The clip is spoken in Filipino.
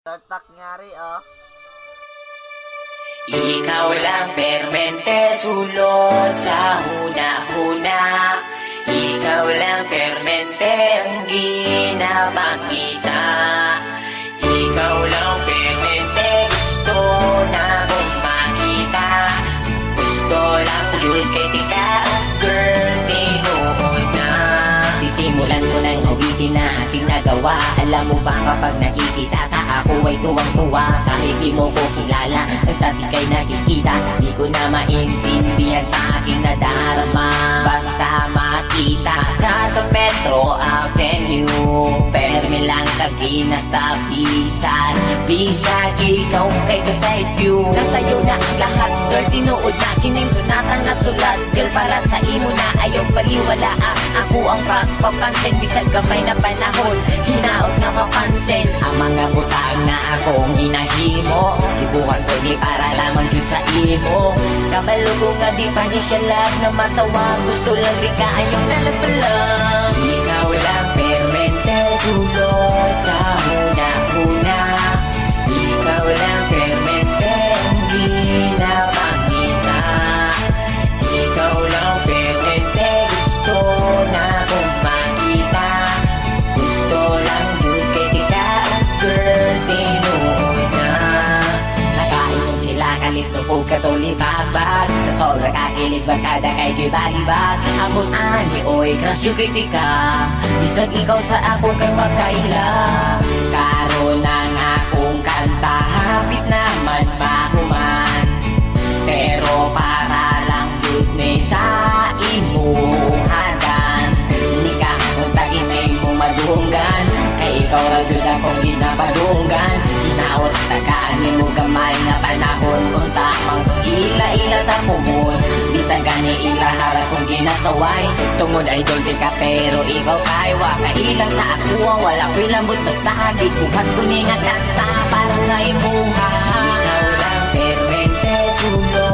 Tartak nyari oh. Ikaw lang permente, sulot sa huna-huna. Ikaw lang permente, ang ginapakita. Ikaw lang permente, gusto na kong makita. Gusto lang yun kay tika, girl, tinuod na. Sisimulan ko ng awitin na ating nagawa. Alam mo ba kapag nakikita ka, ako ay tuwang-tuwa. Kahit di mo ko kilala, basta di kay nakikita, di ko na maintindihan pa aking nadarama. Basta makita ka sa Metro Avenue, permi lang tabi na tapisan. Bisag ikaw kay kasayt view, nasa'yo na ang lahat, girl, tinuod na kining sunatan na sulat. Girl, para sa imo na ayaw paliwala, ako ang pagpapansin. Bisag gamay na panahon, hinaot na mapansin ang mga butang na akong ginahimo. Ibukan ko di para lamang jud sa imo. Kabalo ko nga di panikalag na matawa, gusto lang di kaayong nalapalang. Ikaw lang permente, sulot sa huna-huna. Ikaw lang permente, ang ginapakita. Ikaw lang permente, gusto na kong makita. Gusto lang yun kay tika, girl, tinuod na. Nakaingon sila kalito po katulibag-bag, sa sobra kakilig bagkada kay gibalibag. Amon ani oy, crush yung kay tika, bisag ikaw sa ako kay magkaila. Karon ang akong kanta, hapit naman mahuman, pero para lang yun ni sa imuhadan. Hindi ka punta inay mo madunggan, kay ikaw ra jud akong ginapadunggan. Hinaot tagaan mo gamay na panahon, kung tamang ila-ila tapumon. Bisag gani ila harap kong ginasaway, tungod ay dolce ka pero ikaw kay wakaila sa ako. Wala ko'y lambot basta di kuhat ko ni nga kanta para sa imuha. Ikaw lang permente, sulot